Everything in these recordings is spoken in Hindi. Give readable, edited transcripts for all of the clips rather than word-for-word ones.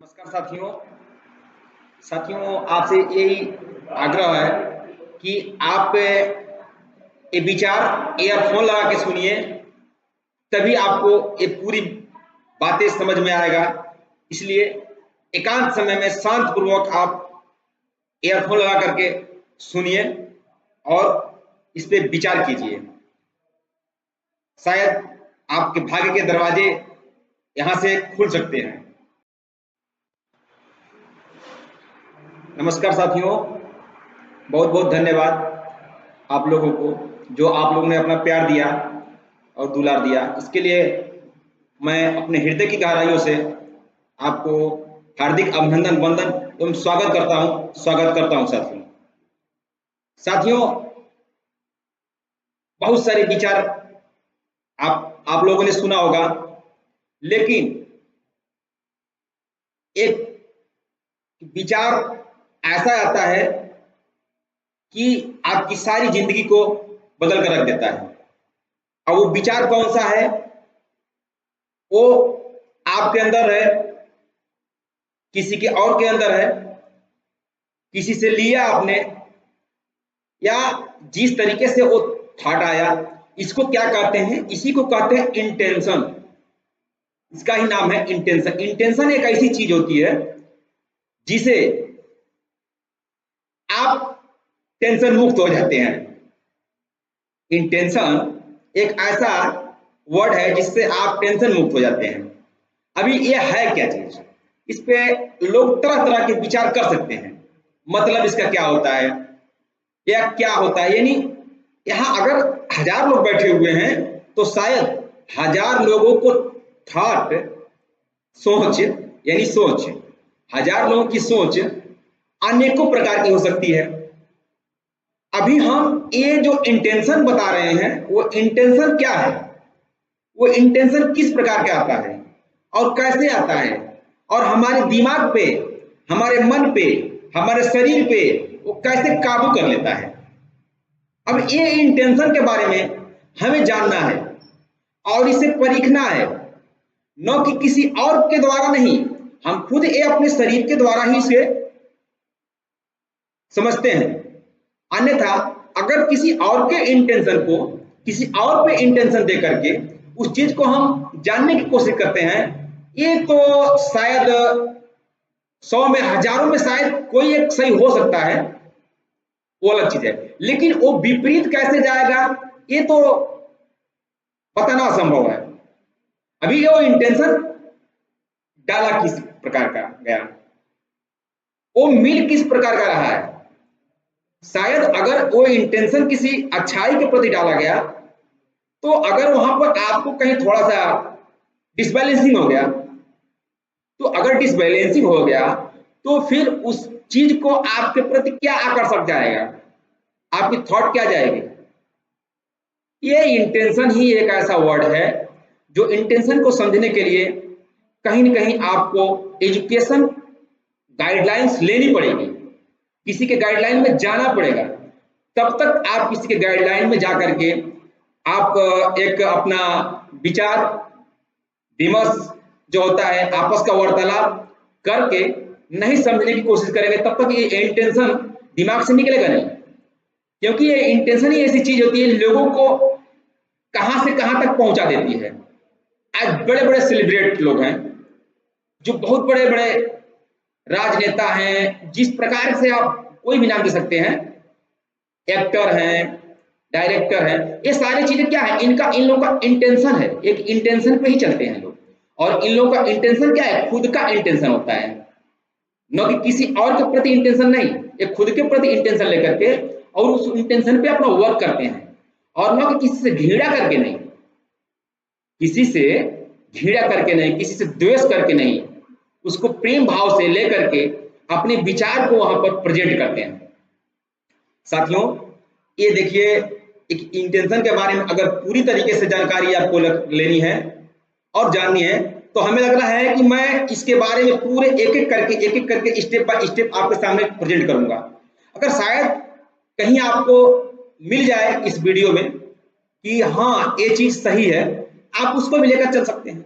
नमस्कार साथियों। आपसे यही आग्रह है कि आप ये विचार ईयरफोन लगा के सुनिए, तभी आपको ये पूरी बातें समझ में आएगा। इसलिए एकांत समय में शांत पूर्वक आप ईयरफोन लगा करके सुनिए और इस पे विचार कीजिए। शायद आपके भाग्य के दरवाजे यहाँ से खुल सकते हैं। नमस्कार साथियों, बहुत बहुत धन्यवाद आप लोगों को, जो आप लोगों ने अपना प्यार दिया और दुलार दिया। इसके लिए मैं अपने हृदय की गहराइयों से आपको हार्दिक अभिनंदन, वंदन एवं स्वागत करता हूं साथियों। बहुत सारे विचार आप लोगों ने सुना होगा, लेकिन एक विचार ऐसा आता है कि आपकी सारी जिंदगी को बदल कर रख देता है। और वो विचार कौन सा है? वो आपके अंदर है, किसी के और के अंदर है, किसी से लिया आपने, या जिस तरीके से वो थॉट आया, इसको क्या कहते हैं? इसी को कहते हैं इंटेंशन। इसका ही नाम है इंटेंशन। इंटेंशन एक ऐसी चीज होती है जिसे आप टेंशन मुक्त हो जाते हैं। इंटेंशन एक ऐसा वर्ड है जिससे आप टेंशन मुक्त हो जाते हैं। अभी ये है क्या चीज? इस पे लोग तरह तरह के विचार कर सकते हैं। मतलब इसका क्या होता है या क्या होता है, यानी यहाँ अगर 1000 लोग बैठे हुए हैं तो शायद 1000 लोगों को थॉट, सोच 1000 लोगों की सोच अनेकों प्रकार की हो सकती है। अभी हम ये जो इंटेंशन बता रहे हैं, वो इंटेंशन क्या है, वो इंटेंशन किस प्रकार का आता है और कैसे आता है, और हमारे दिमाग पे, हमारे मन पे, हमारे शरीर पे वो कैसे काबू कर लेता है। अब ये इंटेंशन के बारे में हमें जानना है और इसे परखना है, न कि किसी और के द्वारा नहीं। हम खुद ये अपने शरीर के द्वारा ही इसे समझते हैं। अन्यथा अगर किसी और के इंटेंशन को, किसी और पे इंटेंशन दे करके उस चीज को हम जानने की कोशिश करते हैं, ये तो शायद 100 में, हजारों में शायद कोई एक सही हो सकता है, वो अलग चीज है। लेकिन वो विपरीत कैसे जाएगा, ये तो बताना असंभव है। अभी वो इंटेंशन डाला किस प्रकार का गया, वो मिल किस प्रकार का रहा है। शायद अगर वो इंटेंशन किसी अच्छाई के प्रति डाला गया, तो अगर वहां पर आपको कहीं थोड़ा सा डिसबैलेंसिंग हो गया, तो अगर डिसबैलेंसिंग हो गया तो फिर उस चीज को आपके प्रति क्या आकर्षक जाएगा, आपकी थॉट क्या जाएगी। ये इंटेंशन ही एक ऐसा वर्ड है जो इंटेंशन को समझने के लिए कहीं ना कहीं आपको एजुकेशन गाइडलाइंस लेनी पड़ेगी, किसी के गाइडलाइन में जाना पड़ेगा। तब तक आप किसी के गाइडलाइन में जाकर के आप एक अपना विचार विमर्श जो होता है, आपस का वार्तालाप करके नहीं समझने की कोशिश करेंगे, तब तक ये इंटेंशन दिमाग से निकलेगा नहीं। क्योंकि ये इंटेंशन ही ऐसी चीज होती है, लोगों को कहां से कहां तक पहुंचा देती है। आज बड़े बड़े सेलिब्रिटी लोग हैं, जो बहुत बड़े बड़े राजनेता हैं, जिस प्रकार से आप कोई भी नाम दे सकते हैं, एक्टर हैं, डायरेक्टर हैं, ये सारी चीजें क्या है, इन लोगों का इंटेंशन है। एक इंटेंशन पे ही चलते हैं लोग, और इन लोगों का इंटेंशन क्या है, खुद का इंटेंशन होता है, न कि किसी और के प्रति इंटेंशन नहीं। ये खुद के प्रति इंटेंशन लेकर के और उस इंटेंशन पे अपना वर्क करते हैं, और न कि किसी से घृणा करके नहीं, किसी से घृणा करके नहीं, किसी से द्वेष करके नहीं, उसको प्रेम भाव से लेकर के अपने विचार को वहां पर प्रेजेंट करते हैं। साथियों, ये देखिए, एक इंटेंशन के बारे में अगर पूरी तरीके से जानकारी आपको लेनी है और जाननी है, तो हमें लग रहा है कि मैं इसके बारे में पूरे एक एक करके स्टेप बाय स्टेप आपके सामने प्रेजेंट करूंगा। अगर शायद कहीं आपको मिल जाए इस वीडियो में कि हाँ ये चीज सही है, आप उसको भी लेकर चल सकते हैं।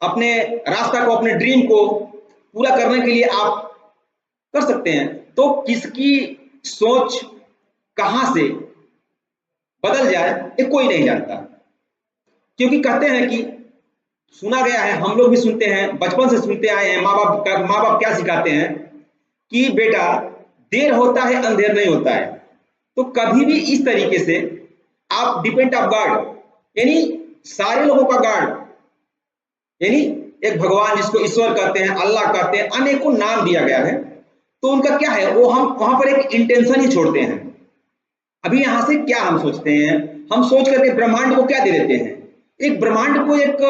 अपने रास्ता को, अपने ड्रीम को पूरा करने के लिए आप कर सकते हैं। तो किसकी सोच कहां से बदल जाए ये कोई नहीं जानता, क्योंकि कहते हैं कि सुना गया है, हम लोग भी सुनते हैं, बचपन से सुनते आए हैं, माँ बाप क्या सिखाते हैं कि बेटा देर होता है अंधेर नहीं होता है। तो कभी भी इस तरीके से आप डिपेंड ऑफ गॉड, यानी सारे लोगों का गॉड, यानी एक भगवान जिसको ईश्वर कहते हैं, अल्लाह कहते हैं, अनेकों नाम दिया गया है। तो उनका क्या है, वो हम वहां पर एक इंटेंशन ही छोड़ते हैं। अभी यहां से क्या हम सोचते हैं, हम सोच करके ब्रह्मांड को क्या दे देते हैं, एक ब्रह्मांड को एक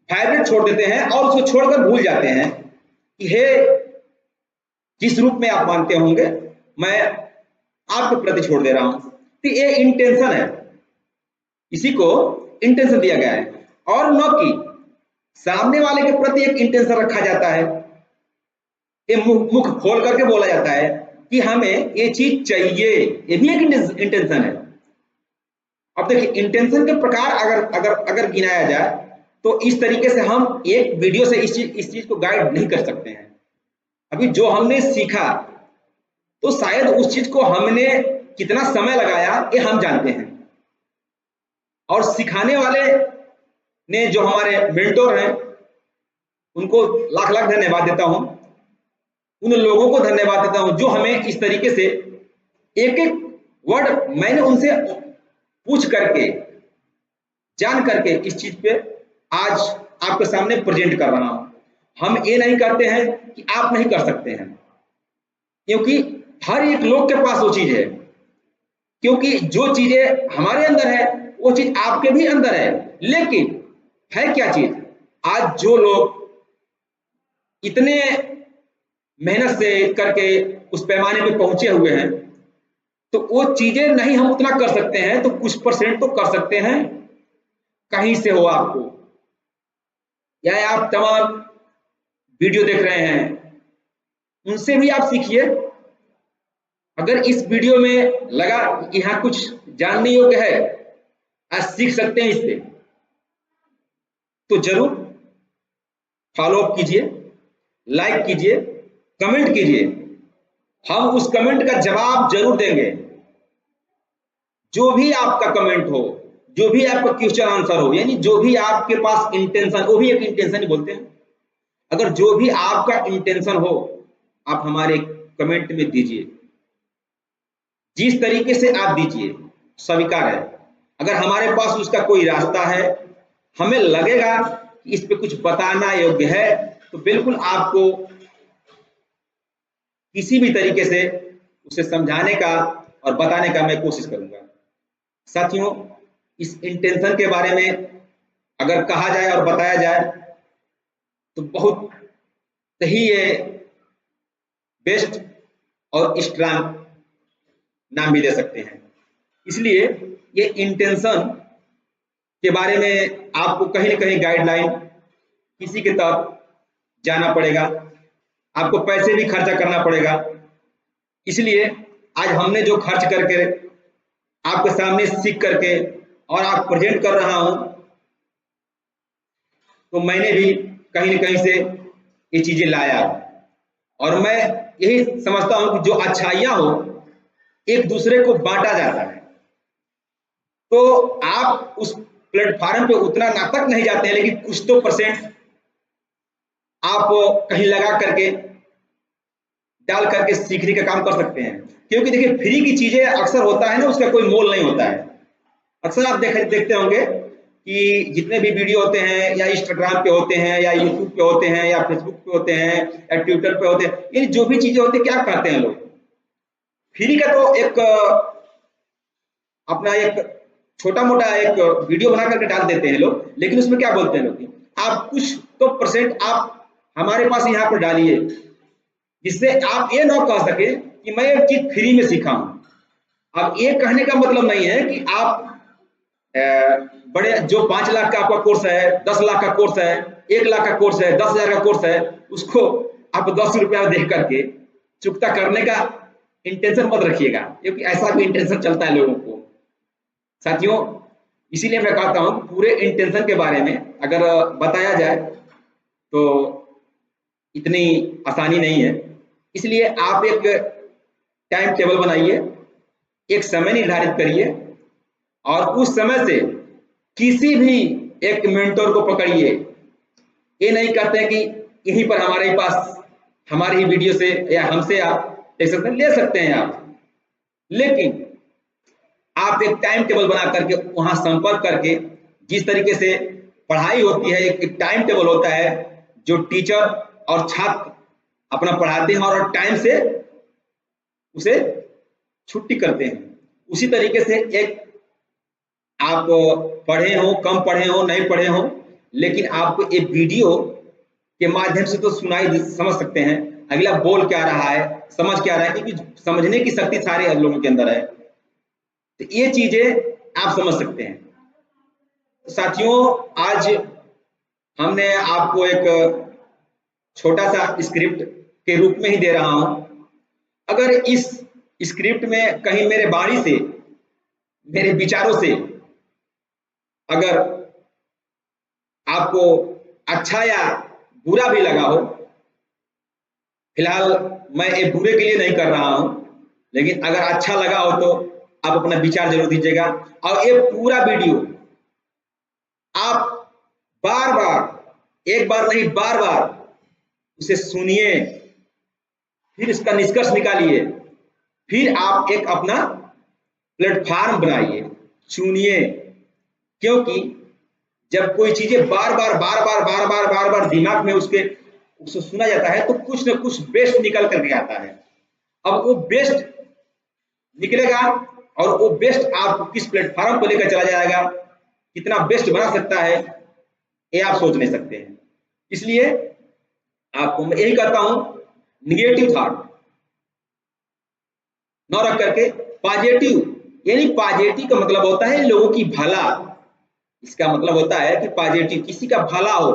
वाइब्रेट छोड़ देते हैं और उसको छोड़कर भूल जाते हैं कि हे जिस रूप में आप मानते होंगे मैं आपके प्रति छोड़ दे रहा हूं। तो ये इंटेंशन है, इसी को इंटेंशन दिया गया है। और न कि सामने वाले के प्रति एक इंटेंशन रखा जाता है, ये मुख खोल करके बोला जाता है कि हमें ये चीज चाहिए, ये भी एक इंटेंशन है। अब देखिए इंटेंशन के प्रकार अगर अगर अगर गिनाया जाए तो इस तरीके से हम एक वीडियो से इस चीज को गाइड नहीं कर सकते हैं। अभी जो हमने सीखा तो शायद उस चीज को हमने कितना समय लगाया ये हम जानते हैं, और सिखाने वाले ने जो हमारे मेंटोर हैं उनको लाख लाख धन्यवाद देता हूं, उन लोगों को धन्यवाद देता हूं जो हमें इस तरीके से एक एक वर्ड मैंने उनसे पूछ करके जान करके इस चीज पे आज आपके सामने प्रेजेंट कर रहा हूं। हम ये नहीं कहते हैं कि आप नहीं कर सकते हैं, क्योंकि हर एक लोग के पास वो चीज है, क्योंकि जो चीजें हमारे अंदर है वो चीज आपके भी अंदर है। लेकिन है क्या चीज, आज जो लोग इतने मेहनत से करके उस पैमाने पे पहुंचे हुए हैं, तो वो चीजें नहीं हम उतना कर सकते हैं, तो कुछ परसेंट तो कर सकते हैं। कहीं से हो आपको, या आप तमाम वीडियो देख रहे हैं उनसे भी आप सीखिए। अगर इस वीडियो में लगा कि यहाँ कुछ जानने योग्य है, आज सीख सकते हैं इससे, तो जरूर फॉलो अप कीजिए, लाइक कीजिए, कमेंट कीजिए। हम उस कमेंट का जवाब जरूर देंगे। जो भी आपका कमेंट हो, जो भी आपका क्वेश्चन आंसर हो, यानी जो भी आपके पास इंटेंशन, वो भी एक इंटेंशन ही बोलते हैं। अगर जो भी आपका इंटेंशन हो आप हमारे कमेंट में दीजिए, जिस तरीके से आप दीजिए स्वीकार है। अगर हमारे पास उसका कोई रास्ता है, हमें लगेगा कि इस पे कुछ बताना योग्य है, तो बिल्कुल आपको किसी भी तरीके से उसे समझाने का और बताने का मैं कोशिश करूंगा। साथियों, इस इंटेंशन के बारे में अगर कहा जाए और बताया जाए तो बहुत सही है, बेस्ट और स्ट्रांग नाम भी दे सकते हैं। इसलिए ये इंटेंशन के बारे में आपको कहीं ना कहीं गाइडलाइन किसी के तहत जाना पड़ेगा, आपको पैसे भी खर्चा करना पड़ेगा। इसलिए आज हमने जो खर्च करके आपके सामने सीख करके और आप प्रेजेंट कर रहा हूं, तो मैंने भी कहीं न कहीं से ये चीजें लाया, और मैं यही समझता हूं कि जो अच्छाइयां हो एक दूसरे को बांटा जाता है। तो आप उस प्लेटफार्म पे उतना ना तक नहीं जाते हैं, लेकिन कुछ तो परसेंट आप कहीं लगा करके डाल करके सीखने का काम कर सकते हैं। क्योंकि देखिए फ्री की चीजें अक्सर होता है ना, उसका कोई मोल नहीं होता है। अक्सर आप देखते होंगे कि जितने भी वीडियो होते हैं या इंस्टाग्राम पे होते हैं या यूट्यूब पे होते हैं या फेसबुक पे होते हैं या ट्विटर पे होते हैं, ये जो भी चीजें होती है क्या करते हैं लोग, फ्री का तो एक अपना एक छोटा मोटा एक वीडियो बना करके डाल देते हैं लोग। लेकिन उसमें क्या बोलते हैं लोग, आप कुछ तो परसेंट आप हमारे पास यहाँ पर डालिए, जिससे आप ये ना कह सके कि मैं एक चीज फ्री में सीखा हूं। अब ये कहने का मतलब नहीं है कि आप बड़े जो 5 लाख का आपका कोर्स है, 10 लाख का कोर्स है, 1 लाख का कोर्स है, 10,000 का कोर्स है, उसको आप 10 रुपया दे करके चुकता करने का इंटेंशन मत रखिएगा, क्योंकि ऐसा भी इंटेंशन चलता है लोगों को। साथियों, इसीलिए मैं कहता हूं पूरे इंटेंशन के बारे में अगर बताया जाए तो इतनी आसानी नहीं है। इसलिए आप एक टाइम टेबल बनाइए, एक समय निर्धारित करिए और उस समय से किसी भी एक मेंटर को पकड़िए। ये नहीं कहते हैं कि यहीं पर हमारे पास हमारी ही वीडियो से या हमसे आप ले सकते हैं आप, लेकिन आप एक टाइम टेबल बना करके वहां संपर्क करके, जिस तरीके से पढ़ाई होती है, एक टाइम टेबल होता है जो टीचर और छात्र अपना पढ़ाते हैं और टाइम से उसे छुट्टी करते हैं, उसी तरीके से एक आप पढ़े हो, कम पढ़े हो, नहीं पढ़े हो, लेकिन आपको एक वीडियो के माध्यम से तो सुनाई समझ सकते हैं अगला बोल क्या रहा है, समझ क्या रहा है, क्योंकि समझने की शक्ति सारे लोगों के अंदर है। तो ये चीजें आप समझ सकते हैं। तो साथियों, आज हमने आपको एक छोटा सा स्क्रिप्ट के रूप में ही दे रहा हूं। अगर इस स्क्रिप्ट में कहीं मेरे वाणी से, मेरे विचारों से अगर आपको अच्छा या बुरा भी लगा हो, फिलहाल मैं एक बुरे के लिए नहीं कर रहा हूं, लेकिन अगर अच्छा लगा हो तो आप अपना विचार जरूर दीजिएगा। और ये पूरा वीडियो आप बार बार, एक बार नहीं बार बार उसे सुनिए, फिर इसका निष्कर्ष निकालिए, फिर आप एक अपना प्लेटफॉर्म बनाइए, चुनिए। क्योंकि जब कोई चीजें बार बार दिमाग में उसे सुना जाता है तो कुछ न कुछ बेस्ट निकल करके आता है। अब वो बेस्ट निकलेगा और वो बेस्ट आप किस प्लेटफॉर्म पर लेकर चला जाएगा, कितना बेस्ट बना सकता है, ये आप सोच नहीं सकते हैं। इसलिए आपको मैं यही कहता हूं, निगेटिव थॉट न रख करके पॉजिटिव, यानी पॉजिटिव का मतलब होता है लोगों की भला। इसका मतलब होता है कि पॉजिटिव किसी का भला हो,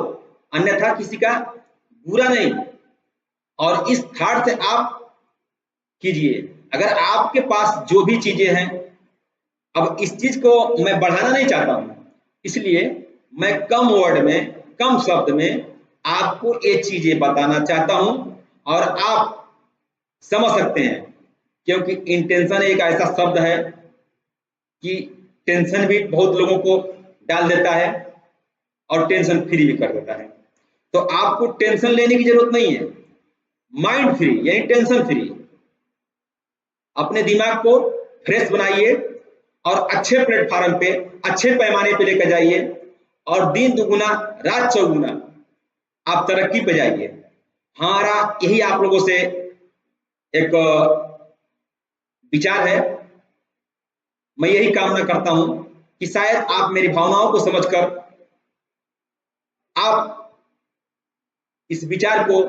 अन्यथा किसी का बुरा नहीं। और इस थॉट से आप कीजिए। अगर आपके पास जो भी चीजें हैं, अब इस चीज को मैं बढ़ाना नहीं चाहता हूं, इसलिए मैं कम वर्ड में, कम शब्द में आपको ये चीजें बताना चाहता हूं और आप समझ सकते हैं। क्योंकि इंटेंशन एक ऐसा शब्द है कि टेंशन भी बहुत लोगों को डाल देता है और टेंशन फ्री भी कर देता है। तो आपको टेंशन लेने की जरूरत नहीं है, माइंड फ्री यानी टेंशन फ्री। अपने दिमाग को फ्रेश बनाइए और अच्छे प्लेटफॉर्म पे, अच्छे पैमाने पे लेकर जाइए और दिन दुगुना रात चौगुना आप तरक्की पे जाइए। हमारा यही आप लोगों से एक विचार है। मैं यही कामना करता हूं कि शायद आप मेरी भावनाओं को समझकर आप इस विचार को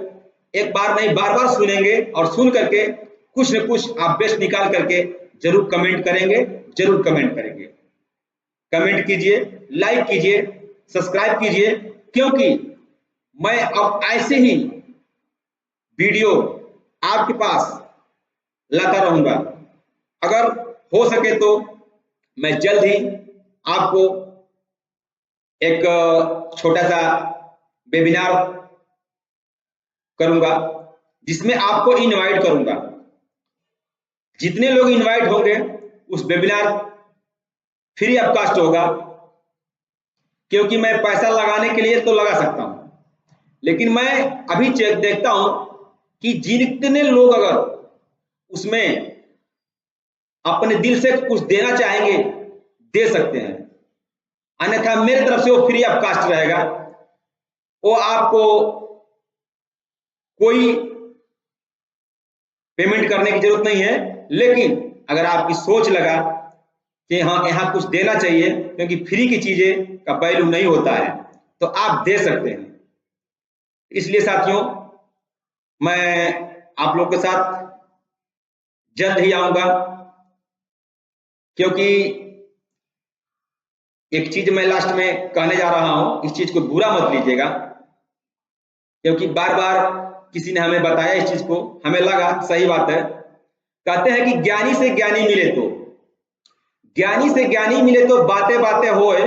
एक बार नहीं बार बार सुनेंगे और सुन करके कुछ न कुछ आप बेस्ट निकाल करके जरूर कमेंट करेंगे, जरूर कमेंट करेंगे। कमेंट कीजिए, लाइक कीजिए, सब्सक्राइब कीजिए, क्योंकि मैं अब ऐसे ही वीडियो आपके पास लाता रहूंगा। अगर हो सके तो मैं जल्द ही आपको एक छोटा सा वेबिनार करूंगा जिसमें आपको इनवाइट करूंगा। जितने लोग इनवाइट होंगे उस वेबिनार फ्री ऑफ कॉस्ट होगा, क्योंकि मैं पैसा लगाने के लिए तो लगा सकता हूं, लेकिन मैं अभी चेक देखता हूं कि जितने लोग अगर उसमें अपने दिल से कुछ देना चाहेंगे दे सकते हैं, अन्यथा मेरे तरफ से वो फ्री ऑफ कॉस्ट रहेगा। वो आपको कोई पेमेंट करने की जरूरत नहीं है। लेकिन अगर आपकी सोच लगा कि हाँ यहाँ कुछ देना चाहिए, क्योंकि फ्री की चीजें का वैल्यू नहीं होता है, तो आप दे सकते हैं। इसलिए साथियों, मैं आप लोग के साथ जल्द ही आऊंगा, क्योंकि एक चीज मैं लास्ट में कहने जा रहा हूं, इस चीज को बुरा मत लीजिएगा, क्योंकि बार बार किसी ने हमें बताया इस चीज को, हमें लगा सही बात है। कहते हैं कि ज्ञानी से ज्ञानी मिले तो, ज्ञानी से ज्ञानी मिले तो बातें बातें होए,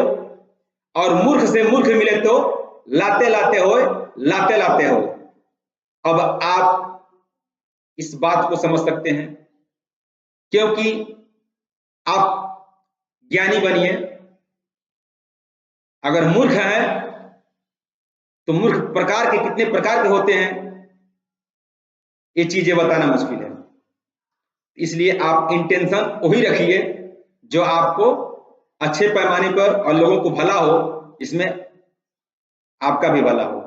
और मूर्ख से मूर्ख मिले तो लाते लाते होए लाते लाते हो। अब आप इस बात को समझ सकते हैं, क्योंकि आप ज्ञानी बनिए। अगर मूर्ख हैं तो मूर्ख प्रकार के कितने प्रकार के होते हैं ये चीजें बताना मुश्किल है। इसलिए आप इंटेंशन वही रखिए जो आपको अच्छे पैमाने पर और लोगों को भला हो, इसमें आपका भी भला हो।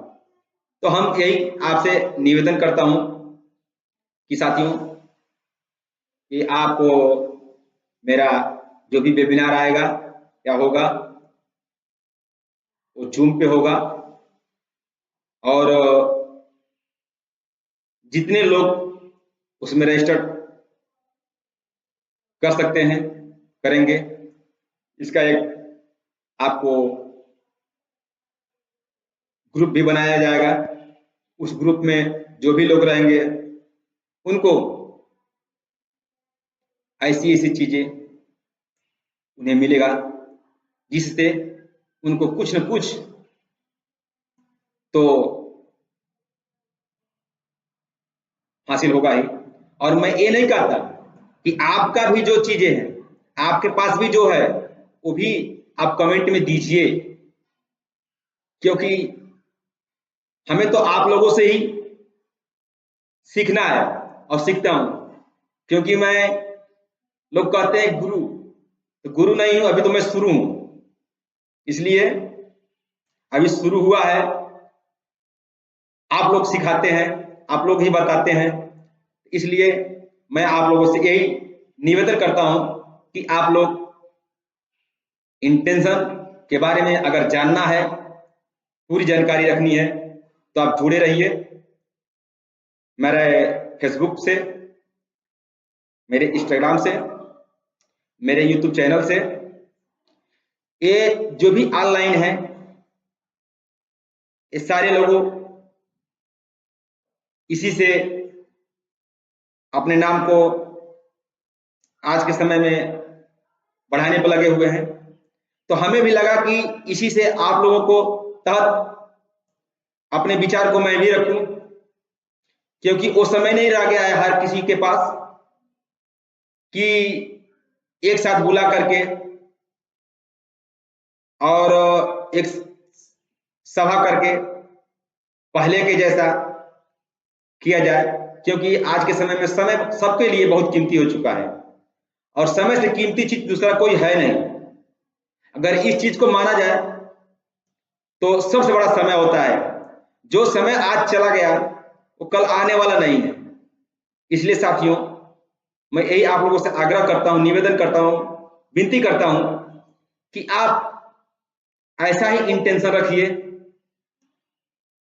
तो हम यही आपसे निवेदन करता हूं कि साथियों, कि आप मेरा जो भी वेबिनार आएगा या होगा वो जूम पे होगा, और जितने लोग उसमें रजिस्टर कर सकते हैं करेंगे। इसका एक आपको ग्रुप भी बनाया जाएगा। उस ग्रुप में जो भी लोग रहेंगे उनको ऐसी ऐसी चीजें उन्हें मिलेगा जिससे उनको कुछ न कुछ तो हासिल होगा ही। और मैं ये नहीं कहता कि आपका भी जो चीजें हैं, आपके पास भी जो है वो भी आप कमेंट में दीजिए, क्योंकि हमें तो आप लोगों से ही सीखना है और सीखता हूं। क्योंकि मैं, लोग कहते हैं गुरु, तो गुरु नहीं हूं, अभी तो मैं शुरू हूं। इसलिए अभी शुरू हुआ है, आप लोग सिखाते हैं, आप लोग ही बताते हैं। इसलिए मैं आप लोगों से यही निवेदन करता हूं कि आप लोग इंटेंशन के बारे में अगर जानना है, पूरी जानकारी रखनी है, तो आप जुड़े रहिए मेरे फेसबुक से, मेरे इंस्टाग्राम से, मेरे यूट्यूब चैनल से। ये जो भी ऑनलाइन है, ये सारे लोगों इसी से अपने नाम को आज के समय में बढ़ाने पर लगे हुए हैं। तो हमें भी लगा कि इसी से आप लोगों को तहत अपने विचार को मैं भी रखूं, क्योंकि वो समय नहीं रह गया है हर किसी के पास कि एक साथ बुला करके और एक सभा करके पहले के जैसा किया जाए। क्योंकि आज के समय में समय सबके लिए बहुत कीमती हो चुका है, और समय से कीमती चीज दूसरा कोई है नहीं। अगर इस चीज को माना जाए तो सबसे बड़ा समय होता है। जो समय आज चला गया वो कल आने वाला नहीं है। इसलिए साथियों, मैं यही आप लोगों से आग्रह करता हूं, निवेदन करता हूं, विनती करता हूं कि आप ऐसा ही इंटेंशन रखिए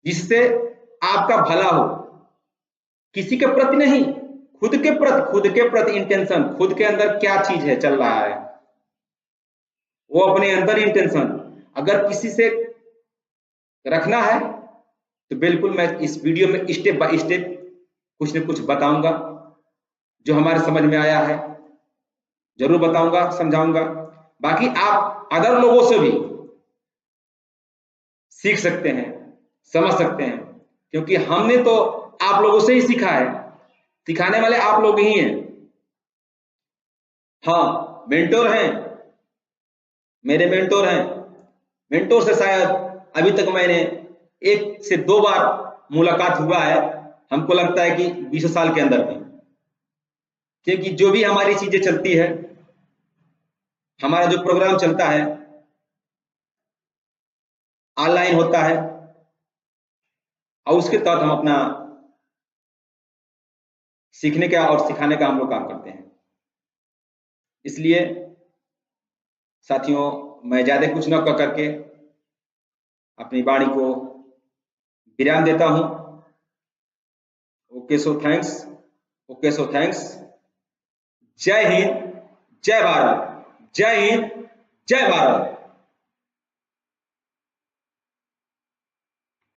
जिससे आपका भला हो, किसी के प्रति नहीं, खुद के प्रति इंटेंशन। खुद के अंदर क्या चीज है चल रहा है, वो अपने अंदर इंटेंशन अगर किसी से रखना है तो बिल्कुल मैं इस वीडियो में स्टेप बाय स्टेप कुछ न कुछ बताऊंगा। जो हमारे समझ में आया है जरूर बताऊंगा, समझाऊंगा। बाकी आप अदर लोगों से भी सीख सकते हैं, समझ सकते हैं, क्योंकि हमने तो आप लोगों से ही सीखा है। सिखाने वाले आप लोग ही हैं। हाँ, मेंटोर हैं, मेरे मेंटोर हैं। मेंटोर से शायद अभी तक मैंने 1 से 2 बार मुलाकात हुआ है, हमको लगता है कि 20 साल के अंदर में। क्योंकि जो भी हमारी चीजें चलती है, हमारा जो प्रोग्राम चलता है ऑनलाइन होता है, और उसके तहत हम अपना सीखने का और सिखाने का हम लोग काम करते हैं। इसलिए साथियों, मैं ज्यादा कुछ न कर करके अपनी वाणी को विराम देता हूं। Okay so thanks, okay so thanks. जय हिंद, जय भारत, जय हिंद, जय भारत।